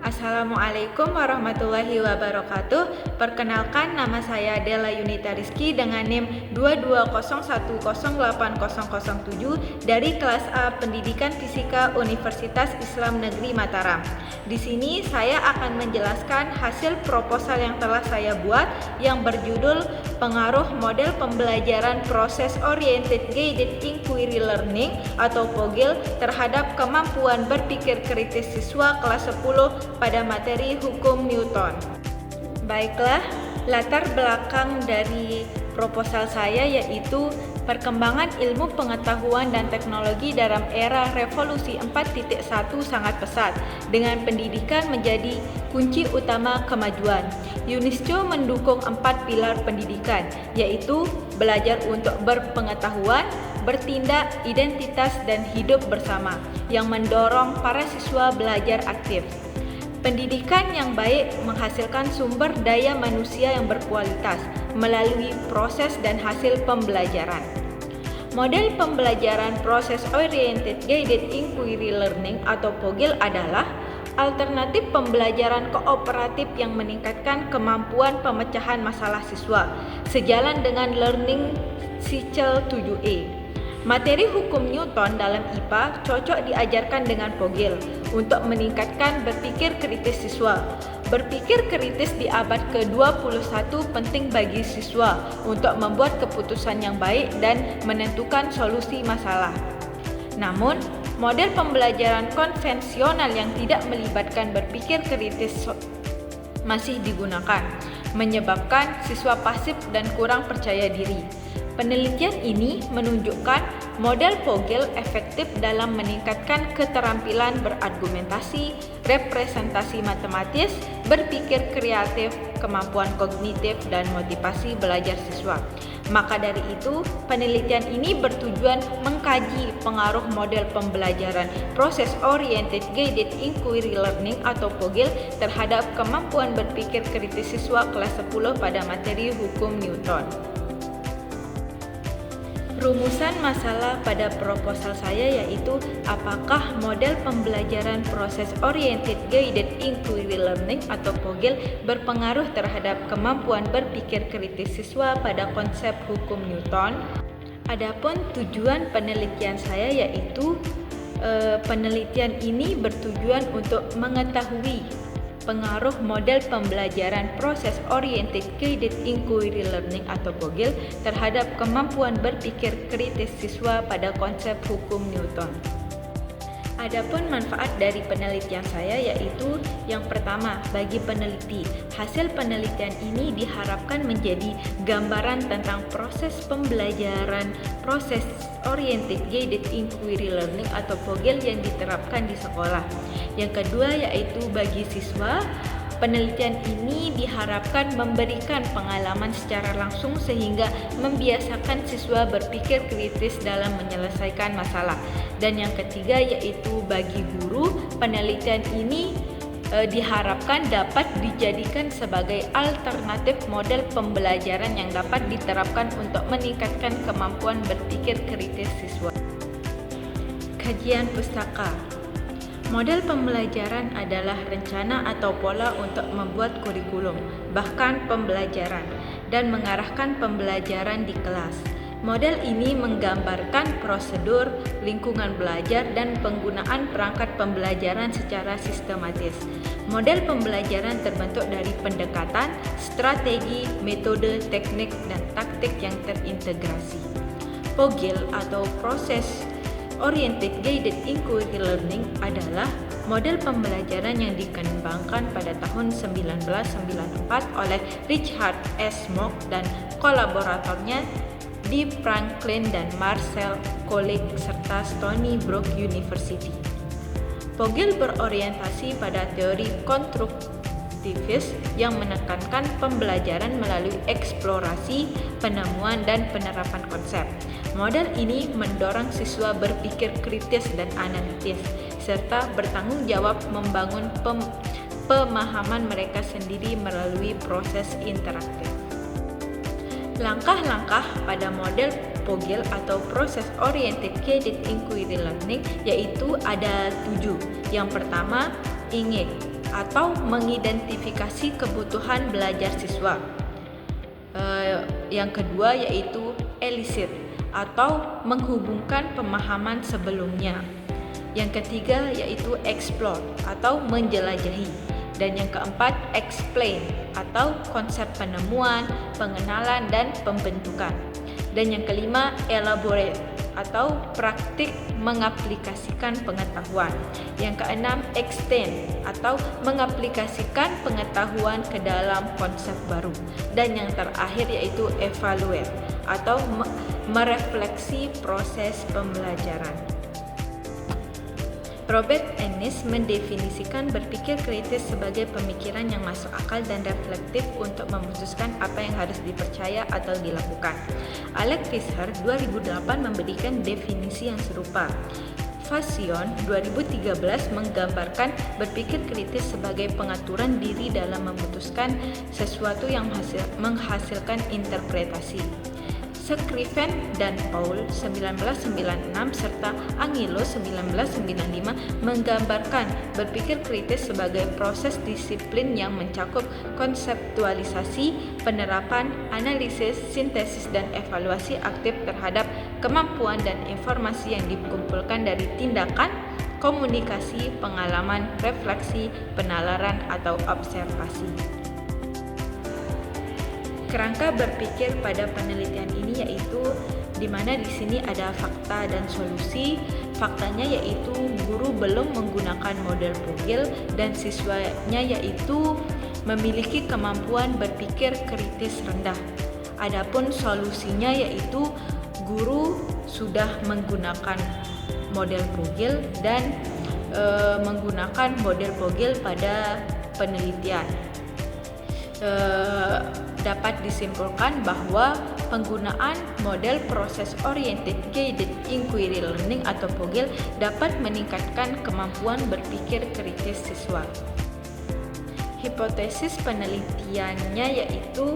Assalamualaikum warahmatullahi wabarakatuh. Perkenalkan, nama saya Della Yunita Rizky dengan NIM 2201080007 dari kelas A Pendidikan Fisika Universitas Islam Negeri Mataram. Di sini saya akan menjelaskan hasil proposal yang telah saya buat yang berjudul Pengaruh Model Pembelajaran Process Oriented Guided Inquiry Learning atau POGIL terhadap kemampuan berpikir kritis siswa kelas 10 pada materi hukum Newton. Baiklah, latar belakang dari proposal saya yaitu perkembangan ilmu pengetahuan dan teknologi dalam era revolusi 4.1 sangat pesat, dengan pendidikan menjadi kunci utama kemajuan. UNESCO mendukung 4 pilar pendidikan, yaitu belajar untuk berpengetahuan, bertindak, identitas, dan hidup bersama, yang mendorong para siswa belajar aktif. Pendidikan yang baik menghasilkan sumber daya manusia yang berkualitas melalui proses dan hasil pembelajaran. Model pembelajaran Process Oriented Guided Inquiry Learning atau POGIL adalah alternatif pembelajaran kooperatif yang meningkatkan kemampuan pemecahan masalah siswa sejalan dengan Learning Cycle 7A. Materi hukum Newton dalam IPA cocok diajarkan dengan POGIL untuk meningkatkan berpikir kritis siswa. Berpikir kritis di abad ke-21 penting bagi siswa untuk membuat keputusan yang baik dan menentukan solusi masalah. Namun, model pembelajaran konvensional yang tidak melibatkan berpikir kritis masih digunakan, menyebabkan siswa pasif dan kurang percaya diri. Penelitian ini menunjukkan model POGIL efektif dalam meningkatkan keterampilan berargumentasi, representasi matematis, berpikir kreatif, kemampuan kognitif, dan motivasi belajar siswa. Maka dari itu, penelitian ini bertujuan mengkaji pengaruh model pembelajaran Process Oriented Guided Inquiry Learning atau POGIL terhadap kemampuan berpikir kritis siswa kelas 10 pada materi hukum Newton. Rumusan masalah pada proposal saya yaitu apakah model pembelajaran Process Oriented Guided Inquiry Learning atau POGIL berpengaruh terhadap kemampuan berpikir kritis siswa pada konsep hukum Newton. Adapun tujuan penelitian saya yaitu penelitian ini bertujuan untuk mengetahui pengaruh model pembelajaran Process Oriented Guided Inquiry Learning atau POGIL terhadap kemampuan berpikir kritis siswa pada konsep hukum Newton. Adapun manfaat dari penelitian saya yaitu yang pertama, bagi peneliti, hasil penelitian ini diharapkan menjadi gambaran tentang proses pembelajaran Process Oriented Guided Inquiry Learning atau POGIL yang diterapkan di sekolah. Yang kedua yaitu bagi siswa, penelitian ini diharapkan memberikan pengalaman secara langsung sehingga membiasakan siswa berpikir kritis dalam menyelesaikan masalah. Dan yang ketiga yaitu bagi guru, penelitian ini diharapkan dapat dijadikan sebagai alternatif model pembelajaran yang dapat diterapkan untuk meningkatkan kemampuan berpikir kritis siswa. Kajian pustaka. Model pembelajaran adalah rencana atau pola untuk membuat kurikulum, bahkan pembelajaran, dan mengarahkan pembelajaran di kelas. Model ini menggambarkan prosedur, lingkungan belajar, dan penggunaan perangkat pembelajaran secara sistematis. Model pembelajaran terbentuk dari pendekatan, strategi, metode, teknik, dan taktik yang terintegrasi. POGIL atau Process Oriented Guided Inquiry Learning adalah model pembelajaran yang dikembangkan pada tahun 1994 oleh Richard S. Mock dan kolaboratornya di Franklin dan Marshall College serta Stony Brook University. POGIL berorientasi pada teori konstruktivis yang menekankan pembelajaran melalui eksplorasi, penemuan, dan penerapan konsep. Model ini mendorong siswa berpikir kritis dan analitis, serta bertanggung jawab membangun pemahaman mereka sendiri melalui proses interaktif. Langkah-langkah pada model POGIL atau Process Oriented Guided Inquiry Learning yaitu ada 7. Yang pertama, ingin. atau mengidentifikasi kebutuhan belajar siswa. Yang kedua yaitu elicit atau menghubungkan pemahaman sebelumnya. Yang ketiga yaitu explore atau menjelajahi. Dan yang keempat explain atau konsep penemuan, pengenalan, dan pembentukan. Dan yang kelima elaborate atau praktik mengaplikasikan pengetahuan. Yang keenam extend atau mengaplikasikan pengetahuan ke dalam konsep baru. Dan yang terakhir yaitu evaluate atau merefleksi proses pembelajaran. Robert Ennis mendefinisikan berpikir kritis sebagai pemikiran yang masuk akal dan reflektif untuk memutuskan apa yang harus dipercaya atau dilakukan. Alex Fisher 2008 memberikan definisi yang serupa. Fassion 2013 menggambarkan berpikir kritis sebagai pengaturan diri dalam memutuskan sesuatu yang menghasilkan interpretasi. Scriven dan Paul 1996 serta Angelo 1995 menggambarkan berpikir kritis sebagai proses disiplin yang mencakup konseptualisasi, penerapan, analisis, sintesis, dan evaluasi aktif terhadap kemampuan dan informasi yang dikumpulkan dari tindakan, komunikasi, pengalaman, refleksi, penalaran, atau observasi. Kerangka berpikir pada penelitian ini yaitu di mana di sini ada fakta dan solusi. Faktanya yaitu guru belum menggunakan model Vogel dan siswanya yaitu memiliki kemampuan berpikir kritis rendah. Adapun solusinya yaitu guru sudah menggunakan model Vogel dan menggunakan model Vogel pada penelitian. Dapat disimpulkan bahwa penggunaan model Process Oriented Guided Inquiry Learning atau Vogel dapat meningkatkan kemampuan berpikir kritis siswa. Hipotesis penelitiannya yaitu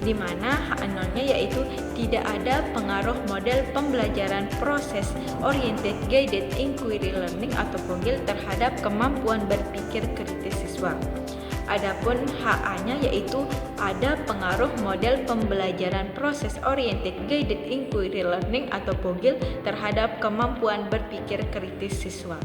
di mana H0-nya yaitu tidak ada pengaruh model pembelajaran Process Oriented Guided Inquiry Learning atau Vogel terhadap kemampuan berpikir kritis siswa. Adapun HA-nya yaitu ada pengaruh model pembelajaran Process Oriented Guided Inquiry Learning atau Vogel terhadap kemampuan berpikir kritis siswa.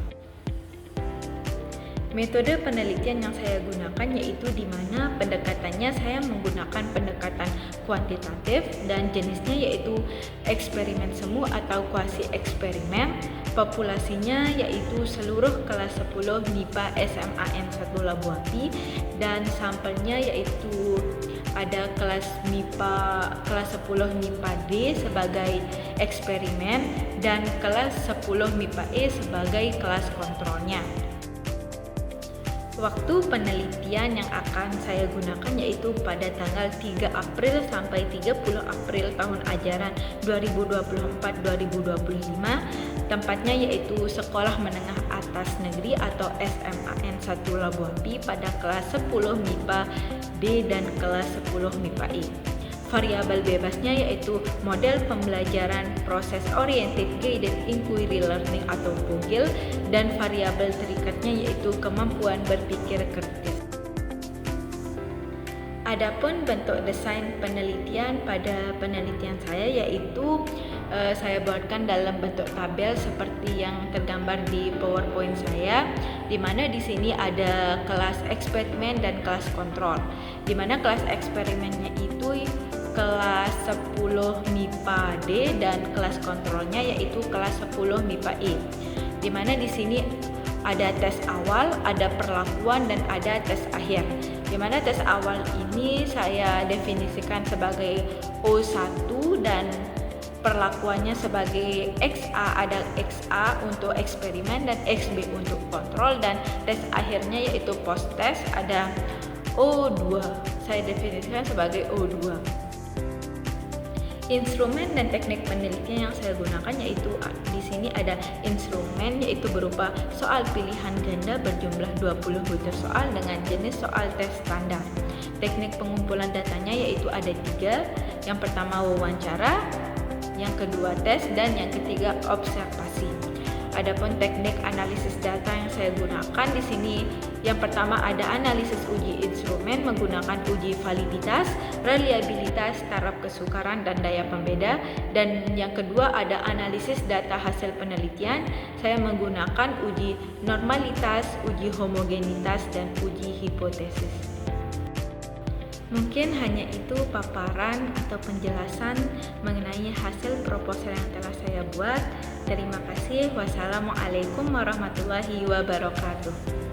Metode penelitian yang saya gunakan yaitu di mana pendekatannya saya menggunakan pendekatan kuantitatif dan jenisnya yaitu eksperimen semu atau kuasi eksperimen. Populasinya yaitu seluruh kelas 10 MIPA SMAN 1 Labuan dan sampelnya yaitu ada kelas 10 MIPA D sebagai eksperimen dan kelas 10 MIPA E sebagai kelas kontrolnya. Waktu penelitian yang akan saya gunakan yaitu pada tanggal 3 April sampai 30 April tahun ajaran 2024-2025. Tempatnya yaitu Sekolah Menengah Atas Negeri atau SMAN 1 Labuan pada kelas 10 MIPA D dan kelas 10 MIPA E. Variabel bebasnya yaitu model pembelajaran Process Oriented Guided Inquiry Learning atau Vogel dan variabel terikatnya yaitu kemampuan berpikir kritis. Adapun bentuk desain penelitian pada penelitian saya yaitu saya buatkan dalam bentuk tabel seperti yang tergambar di PowerPoint saya, di mana di sini ada kelas eksperimen dan kelas kontrol. Di mana kelas eksperimennya itu kelas 10 MIPA D dan kelas kontrolnya yaitu kelas 10 MIPA E. Di mana di sini ada tes awal, ada perlakuan dan ada tes akhir. Di mana tes awal ini saya definisikan sebagai O1 dan perlakuannya sebagai XA, ada XA untuk eksperimen dan XB untuk kontrol, dan tes akhirnya yaitu post test ada O2. Saya definisikan sebagai O2. Instrumen dan teknik penelitian yang saya gunakan yaitu di sini ada instrumen yaitu berupa soal pilihan ganda berjumlah 20 butir soal dengan jenis soal tes standar. Teknik pengumpulan datanya yaitu ada 3. Yang pertama wawancara, yang kedua tes, dan yang ketiga observasi. Adapun teknik analisis data yang saya gunakan di sini, yang pertama ada analisis uji instrumen menggunakan uji validitas, reliabilitas, taraf kesukaran, dan daya pembeda. Dan yang kedua ada analisis data hasil penelitian. Saya menggunakan uji normalitas, uji homogenitas, dan uji hipotesis. Mungkin hanya itu paparan atau penjelasan mengenai hasil proposal yang telah saya buat. Terima kasih. Wassalamualaikum warahmatullahi wabarakatuh.